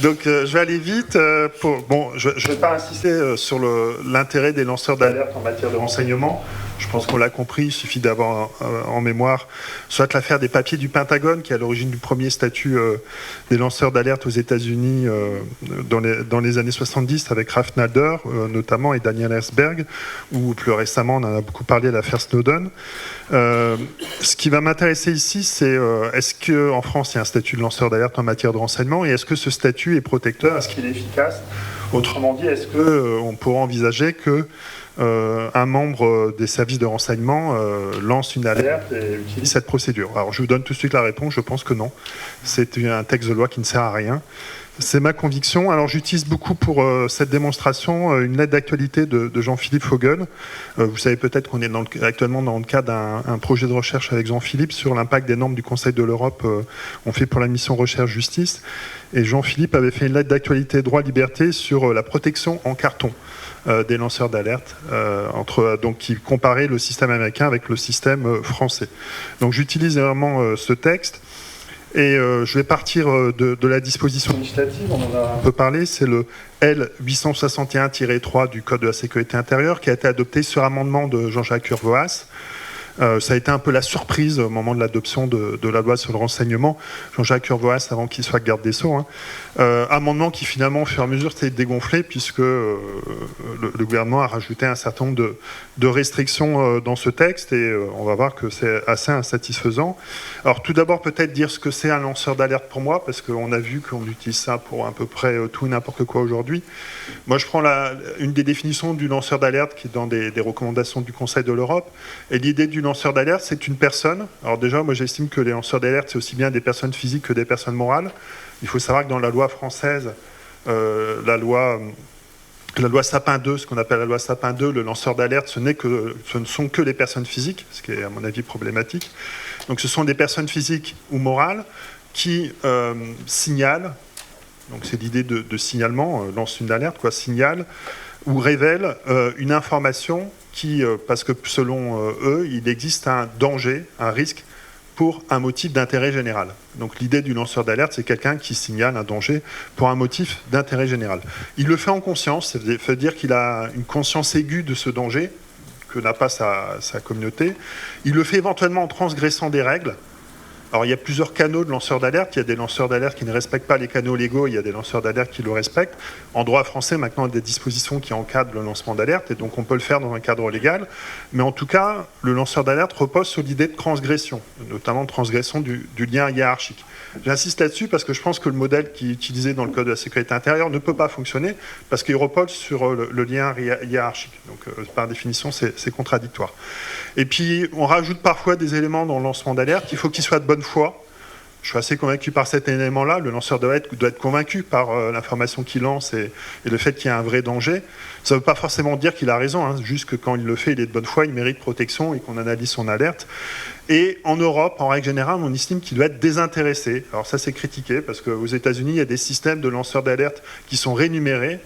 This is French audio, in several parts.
Donc, je vais aller vite. Je ne vais pas insister sur l'intérêt des lanceurs d'alerte en matière de renseignement. Je pense qu'on l'a compris, il suffit d'avoir en mémoire soit l'affaire des papiers du Pentagone, qui est à l'origine du premier statut des lanceurs d'alerte aux États-Unis dans les années 70, avec Ralph Nader notamment et Daniel Ellsberg, ou plus récemment, on en a beaucoup parlé, l'affaire Snowden. Ce qui va m'intéresser ici, c'est est-ce qu'en France, il y a un statut de lanceur d'alerte en matière de renseignement, et est-ce que ce statut est protecteur, est-ce qu'il est efficace? Autrement dit, est-ce qu'on pourrait envisager que un membre des services de renseignement lance une alerte et utilise cette procédure? Alors, je vous donne tout de suite la réponse, je pense que non. C'est un texte de loi qui ne sert à rien. C'est ma conviction. Alors, j'utilise beaucoup pour cette démonstration une lettre d'actualité de Jean-Philippe Vogel. Vous savez peut-être qu'on est actuellement dans le cadre d'un projet de recherche avec Jean-Philippe sur l'impact des normes du Conseil de l'Europe on fait pour la mission Recherche-Justice. Et Jean-Philippe avait fait une lettre d'actualité droit-liberté sur la protection en carton des lanceurs d'alerte, donc qui comparait le système américain avec le système français. Donc j'utilise vraiment ce texte. Et je vais partir de la disposition législative, on en a un peu parlé, c'est le L861-3 du Code de la sécurité intérieure qui a été adopté sur amendement de Jean-Jacques Urvoas. Ça a été un peu la surprise au moment de l'adoption de la loi sur le renseignement. Jean-Jacques Urvoas, avant qu'il soit garde des Sceaux. Amendement qui finalement, au fur et à mesure, s'est dégonflé puisque le gouvernement a rajouté un certain nombre de restrictions dans ce texte et on va voir que c'est assez insatisfaisant. Alors tout d'abord, peut-être dire ce que c'est un lanceur d'alerte pour moi, parce qu'on a vu qu'on utilise ça pour à peu près tout et n'importe quoi aujourd'hui. Moi, je prends une des définitions du lanceur d'alerte qui est dans des recommandations du Conseil de l'Europe. Et l'idée du lanceur d'alerte, c'est une personne. Alors déjà, moi j'estime que les lanceurs d'alerte, c'est aussi bien des personnes physiques que des personnes morales. Il faut savoir que dans la loi française, la loi Sapin 2, ce qu'on appelle la loi Sapin 2, le lanceur d'alerte, ce ne sont que les personnes physiques, ce qui est à mon avis problématique. Donc ce sont des personnes physiques ou morales qui signalent, donc c'est l'idée de signalement, lance une alerte, signale, ou révèle une information qui, parce que selon eux, il existe un danger, un risque pour un motif d'intérêt général. Donc l'idée du lanceur d'alerte, c'est quelqu'un qui signale un danger pour un motif d'intérêt général. Il le fait en conscience, ça veut dire qu'il a une conscience aiguë de ce danger que n'a pas sa communauté. Il le fait éventuellement en transgressant des règles. Alors il y a plusieurs canaux de lanceurs d'alerte. Il y a des lanceurs d'alerte qui ne respectent pas les canaux légaux. Il y a des lanceurs d'alerte qui le respectent. En droit français, maintenant, il y a des dispositions qui encadrent le lancement d'alerte. Et donc on peut le faire dans un cadre légal. Mais en tout cas, le lanceur d'alerte repose sur l'idée de transgression, notamment de transgression du lien hiérarchique. J'insiste là-dessus parce que je pense que le modèle qui est utilisé dans le Code de la sécurité intérieure ne peut pas fonctionner parce qu'il repose sur le lien hiérarchique. Donc par définition, c'est contradictoire. Et puis, on rajoute parfois des éléments dans le lancement d'alerte. Il faut qu'il soit de bonne foi. Je suis assez convaincu par cet élément-là. Le lanceur doit être convaincu par l'information qu'il lance et le fait qu'il y a un vrai danger. Ça ne veut pas forcément dire qu'il a raison, juste que quand il le fait, il est de bonne foi, il mérite protection et qu'on analyse son alerte. Et en Europe, en règle générale, on estime qu'il doit être désintéressé. Alors ça, c'est critiqué parce qu'aux États-Unis, il y a des systèmes de lanceurs d'alerte qui sont rémunérés.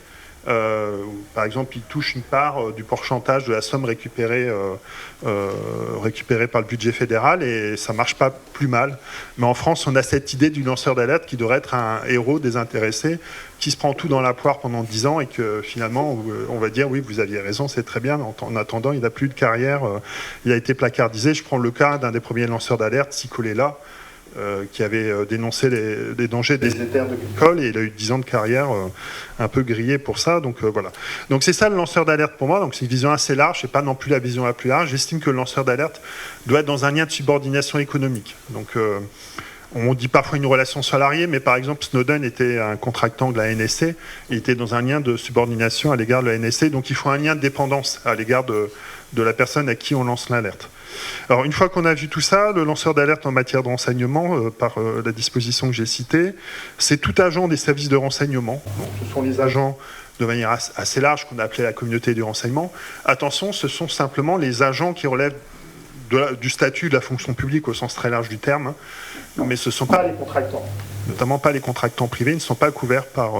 Par exemple, il touche une part du pourcentage de la somme récupérée par le budget fédéral et ça marche pas plus mal. Mais en France, on a cette idée du lanceur d'alerte qui devrait être un héros désintéressé qui se prend tout dans la poire pendant 10 ans et que finalement, on va dire oui, vous aviez raison, c'est très bien. En attendant, il n'a plus de carrière, il a été placardisé. Je prends le cas d'un des premiers lanceurs d'alerte, Sicolela, qui avait dénoncé les dangers des éthers de glycol et il a eu 10 ans de carrière un peu grillé pour ça. Donc voilà. Donc c'est ça le lanceur d'alerte pour moi. Donc c'est une vision assez large, c'est pas non plus la vision la plus large. J'estime que le lanceur d'alerte doit être dans un lien de subordination économique. Donc on dit parfois une relation salariée, mais par exemple Snowden était un contractant de la NSC, il était dans un lien de subordination à l'égard de la NSC, donc il faut un lien de dépendance à l'égard de la personne à qui on lance l'alerte. Alors une fois qu'on a vu tout ça, le lanceur d'alerte en matière de renseignement, par la disposition que j'ai citée, c'est tout agent des services de renseignement. Donc, ce sont les agents de manière assez large qu'on a appelé la communauté du renseignement. Attention, ce sont simplement les agents qui relèvent du statut de la fonction publique au sens très large du terme, mais ce ne sont pas les contractants. notamment pas les contractants privés, ne sont pas couverts par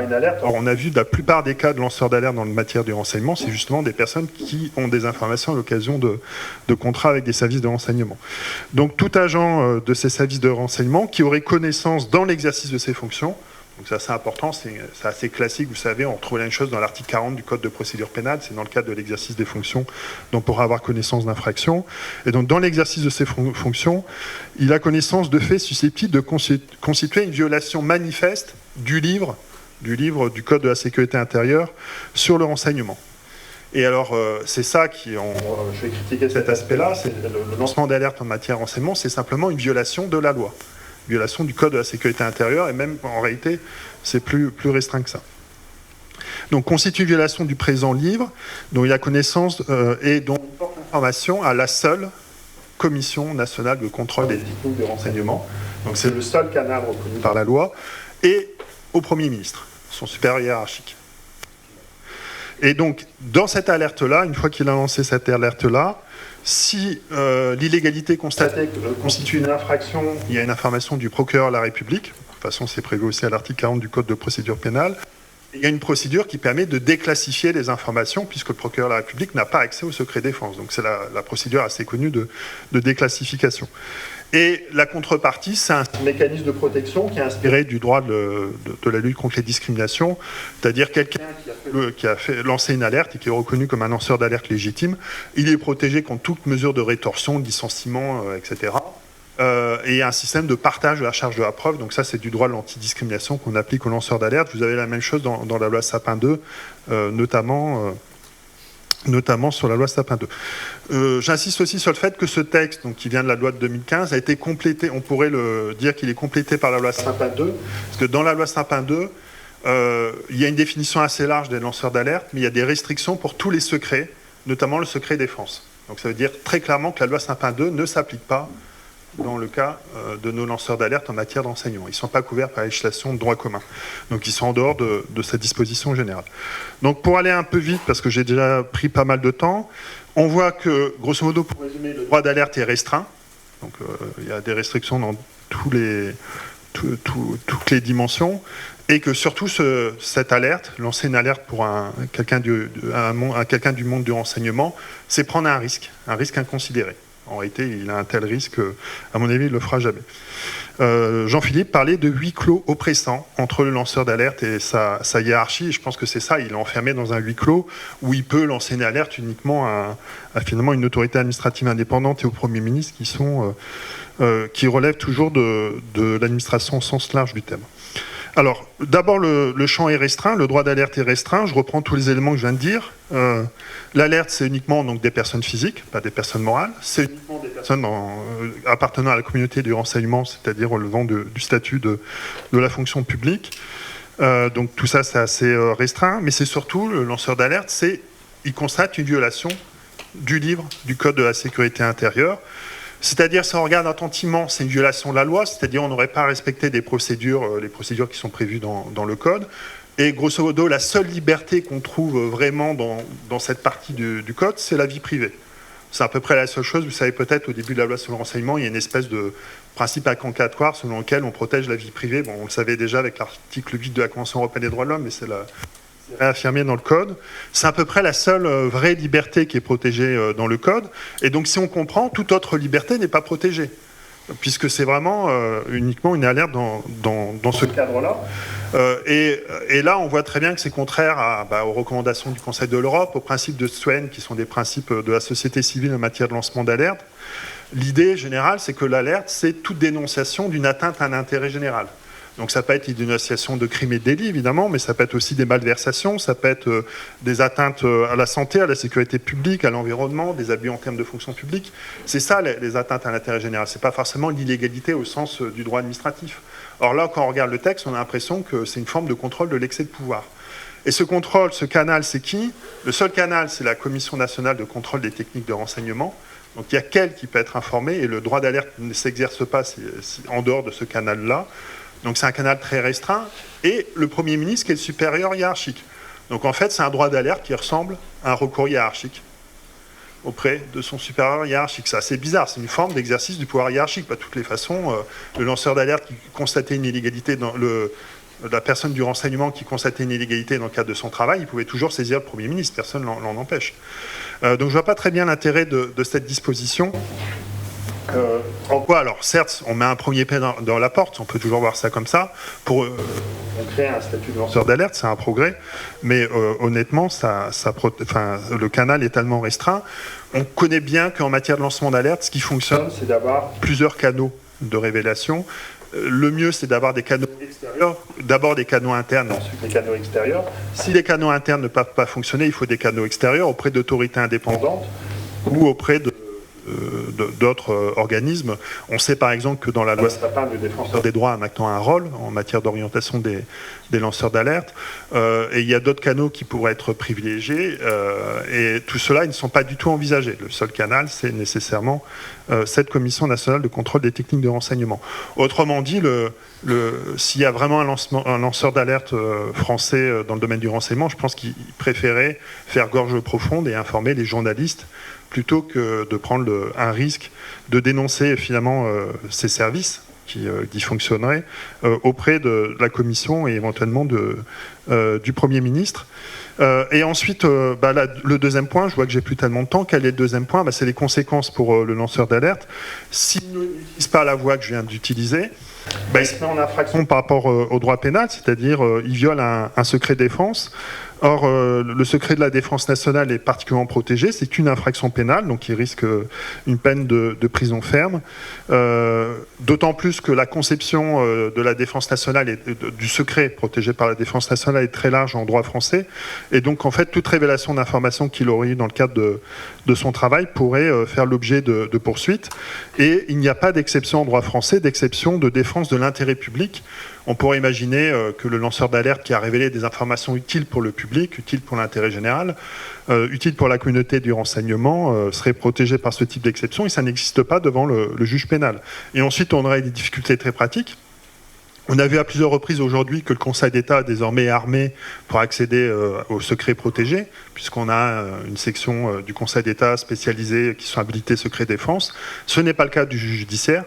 une alerte. Alors, on a vu la plupart des cas de lanceurs d'alerte dans la matière du renseignement, c'est justement des personnes qui ont des informations à l'occasion de contrats avec des services de renseignement. Donc tout agent de ces services de renseignement qui aurait connaissance dans l'exercice de ses fonctions, donc ça c'est important, c'est assez classique, vous savez, on retrouve la même chose dans l'article 40 du Code de procédure pénale, c'est dans le cadre de l'exercice des fonctions dont on pourra avoir connaissance d'infractions. Et donc dans l'exercice de ces fonctions, il a connaissance de faits susceptibles de constituer une violation manifeste du livre du Code de la sécurité intérieure sur le renseignement. Et alors, c'est ça je vais critiquer cet aspect-là, c'est le lancement d'alerte en matière de renseignement, c'est simplement une violation de la loi. Violation du Code de la sécurité intérieure, et même en réalité, c'est plus restreint que ça. Donc, constitue une violation du présent livre, dont il a connaissance et dont il porte information à la seule Commission nationale de contrôle des techniques de renseignement. Donc, c'est le seul canal reconnu par la loi, et au Premier ministre, son supérieur hiérarchique. Et donc, dans cette alerte-là, une fois qu'il a lancé cette alerte-là, si l'illégalité constatée constitue une infraction, il y a une information du procureur de la République. De toute façon, c'est prévu aussi à l'article 40 du Code de procédure pénale. Il y a une procédure qui permet de déclassifier les informations, puisque le procureur de la République n'a pas accès au secret défense. Donc c'est la procédure assez connue de déclassification. Et la contrepartie, c'est un mécanisme de protection qui est inspiré du droit de la lutte contre les discriminations, c'est-à-dire quelqu'un qui a lancé une alerte et qui est reconnu comme un lanceur d'alerte légitime, il est protégé contre toute mesure de rétorsion, de licenciement, etc. Et un système de partage de la charge de la preuve, donc ça c'est du droit de l'antidiscrimination qu'on applique aux lanceurs d'alerte. Vous avez la même chose dans la loi Sapin 2, notamment sur la loi Sapin 2. J'insiste aussi sur le fait que ce texte, donc, qui vient de la loi de 2015, a été complété, on pourrait dire qu'il est complété par la loi Sapin 2, parce que dans la loi Sapin 2, il y a une définition assez large des lanceurs d'alerte, mais il y a des restrictions pour tous les secrets, notamment le secret défense. Donc ça veut dire très clairement que la loi Sapin 2 ne s'applique pas dans le cas de nos lanceurs d'alerte en matière d'enseignement. Ils ne sont pas couverts par la législation de droit commun. Donc ils sont en dehors de cette disposition générale. Donc pour aller un peu vite, parce que j'ai déjà pris pas mal de temps, on voit que, grosso modo, pour résumer, le droit d'alerte est restreint. Donc il y a des restrictions dans toutes les dimensions. Et que surtout, cette alerte, lancer une alerte pour quelqu'un du monde du renseignement, c'est prendre un risque inconsidéré. En réalité, il a un tel risque, à mon avis, il ne le fera jamais. Jean-Philippe parlait de huis clos oppressant entre le lanceur d'alerte et sa hiérarchie. Et je pense que c'est ça, il est enfermé dans un huis clos où il peut lancer une alerte uniquement à finalement une autorité administrative indépendante et au Premier ministre qui relèvent toujours de l'administration au sens large du terme. Alors, d'abord, le champ est restreint, le droit d'alerte est restreint. Je reprends tous les éléments que je viens de dire. L'alerte, c'est uniquement donc, des personnes physiques, pas des personnes morales. C'est uniquement des personnes appartenant à la communauté du renseignement, c'est-à-dire relevant du statut de la fonction publique. Donc tout ça, c'est assez restreint. Mais c'est surtout, le lanceur d'alerte, il constate une violation du livre du Code de la sécurité intérieure. C'est-à-dire, si on regarde attentivement, c'est une violation de la loi, c'est-à-dire on n'aurait pas respecté les procédures qui sont prévues dans le Code. Et grosso modo, la seule liberté qu'on trouve vraiment dans cette partie du Code, c'est la vie privée. C'est à peu près la seule chose. Vous savez peut-être, au début de la loi sur le renseignement, il y a une espèce de principe accancatoire selon lequel on protège la vie privée. Bon, on le savait déjà avec l'article 8 de la Convention européenne des droits de l'homme, mais c'est réaffirmé dans le Code. C'est à peu près la seule vraie liberté qui est protégée dans le Code. Et donc, si on comprend, toute autre liberté n'est pas protégée, puisque c'est vraiment uniquement une alerte dans ce cadre-là. Et là, on voit très bien que c'est contraire aux recommandations du Conseil de l'Europe, aux principes de Swen, qui sont des principes de la société civile en matière de lancement d'alerte. L'idée générale, c'est que l'alerte, c'est toute dénonciation d'une atteinte à un intérêt général. Donc ça peut être une dénonciation de crimes et de délits, évidemment, mais ça peut être aussi des malversations, ça peut être des atteintes à la santé, à la sécurité publique, à l'environnement, des abus en termes de fonction publique. C'est ça, les atteintes à l'intérêt général. Ce n'est pas forcément l'illégalité au sens du droit administratif. Or là, quand on regarde le texte, on a l'impression que c'est une forme de contrôle de l'excès de pouvoir. Et ce contrôle, ce canal, c'est qui? Le seul canal, c'est la Commission nationale de contrôle des techniques de renseignement. Donc il y a qu'elle qui peut être informée, et le droit d'alerte ne s'exerce pas en dehors de ce canal-là. Donc c'est un canal très restreint, et le Premier ministre qui est le supérieur hiérarchique. Donc en fait, c'est un droit d'alerte qui ressemble à un recours hiérarchique. auprès de son supérieur hiérarchique. C'est assez bizarre, c'est une forme d'exercice du pouvoir hiérarchique. Pas de toutes les façons, le lanceur d'alerte qui constatait une illégalité la personne du renseignement qui constatait une illégalité dans le cadre de son travail, il pouvait toujours saisir le Premier ministre, personne ne l'en empêche. Donc je ne vois pas très bien l'intérêt de cette disposition. En quoi, alors certes, on met un premier pied dans la porte, on peut toujours voir ça comme ça, on crée un statut de lanceur d'alerte, c'est un progrès, mais honnêtement, le canal est tellement restreint. On connaît bien qu'en matière de lancement d'alerte, ce qui fonctionne, c'est d'avoir plusieurs canaux de révélation. Le mieux, c'est d'avoir des canaux extérieurs, d'abord des canaux internes, ensuite des canaux extérieurs. Si les canaux internes ne peuvent pas fonctionner, il faut des canaux extérieurs auprès d'autorités indépendantes ou auprès d'autres organismes. On sait par exemple que dans la loi Sapin, le défenseur des droits a maintenant un rôle en matière d'orientation des lanceurs d'alerte, et il y a d'autres canaux qui pourraient être privilégiés, et tout cela, ils ne sont pas du tout envisagés. Le seul canal, c'est nécessairement cette Commission nationale de contrôle des techniques de renseignement. Autrement dit, s'il y a vraiment un lanceur d'alerte français dans le domaine du renseignement, je pense qu'il préférait faire gorge profonde et informer les journalistes plutôt que de prendre un risque de dénoncer finalement ces services qui dysfonctionneraient auprès de la Commission et éventuellement du Premier ministre. Et ensuite, le deuxième point, je vois que j'ai plus tellement de temps. Quel est le deuxième point? C'est les conséquences pour le lanceur d'alerte. S'il n'utilise pas la voie que je viens d'utiliser, il se met en infraction par rapport au droit pénal, c'est-à-dire il viole un secret défense. Or, le secret de la défense nationale est particulièrement protégé, c'est une infraction pénale, donc il risque une peine de prison ferme. D'autant plus que la conception de la défense nationale et du secret protégé par la défense nationale est très large en droit français. Et donc, en fait, toute révélation d'informations qu'il aurait eu dans le cadre de son travail pourrait faire l'objet de poursuites. Et il n'y a pas d'exception en droit français, d'exception de défense de l'intérêt public. On pourrait imaginer que le lanceur d'alerte qui a révélé des informations utiles pour le public, utiles pour l'intérêt général, utiles pour la communauté du renseignement, serait protégé par ce type d'exception, et ça n'existe pas devant le juge pénal. Et ensuite, on aurait des difficultés très pratiques. On a vu à plusieurs reprises aujourd'hui que le Conseil d'État désormais est armé pour accéder au secret protégé, puisqu'on a une section du Conseil d'État spécialisée qui sont habilités secret défense. Ce n'est pas le cas du juge judiciaire.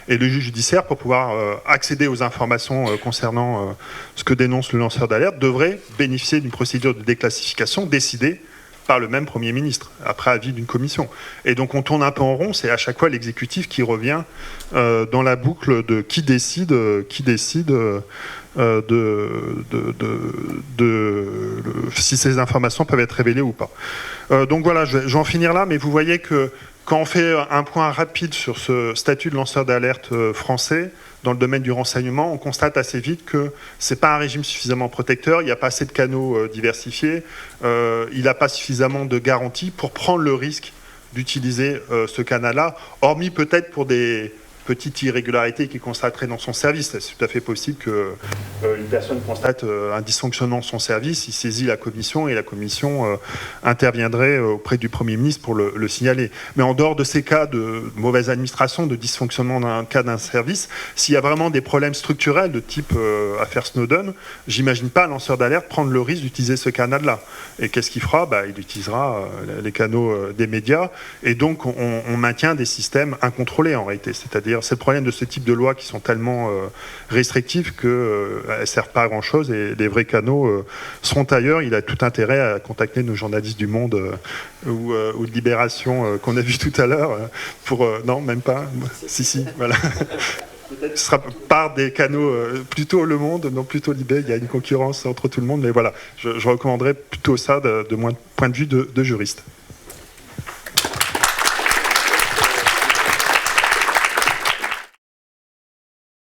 Et le juge judiciaire, pour pouvoir accéder aux informations concernant ce que dénonce le lanceur d'alerte, devrait bénéficier d'une procédure de déclassification décidée par le même Premier ministre, après avis d'une commission. Et donc on tourne un peu en rond, c'est à chaque fois l'exécutif qui revient dans la boucle de qui décide si ces informations peuvent être révélées ou pas. Donc voilà, je vais en finir là, mais vous voyez que quand on fait un point rapide sur ce statut de lanceur d'alerte français dans le domaine du renseignement, on constate assez vite que ce n'est pas un régime suffisamment protecteur, il n'y a pas assez de canaux diversifiés, il n'a pas suffisamment de garanties pour prendre le risque d'utiliser ce canal-là, hormis peut-être pour des petites irrégularités qu'il constaterait dans son service. C'est tout à fait possible qu'une personne constate un dysfonctionnement de son service, il saisit la commission et la commission interviendrait auprès du Premier ministre pour le signaler. Mais en dehors de ces cas de mauvaise administration, de dysfonctionnement d'un cas d'un service, s'il y a vraiment des problèmes structurels de type affaire Snowden, j'imagine pas un lanceur d'alerte prendre le risque d'utiliser ce canal-là. Et qu'est-ce qu'il fera? Il utilisera les canaux des médias, et donc on maintient des systèmes incontrôlés en réalité. C'est-à-dire, c'est le problème de ce type de lois qui sont tellement restrictives qu'elles ne servent pas à grand-chose, et les vrais canaux seront ailleurs. Il a tout intérêt à contacter nos journalistes du Monde ou de Libération qu'on a vu tout à l'heure pour... non, même pas. Si, voilà. Ce sera par des canaux plutôt Le Monde, non plutôt Libé. Il y a une concurrence entre tout le monde, mais voilà. Je recommanderais plutôt ça de mon point de vue de juriste.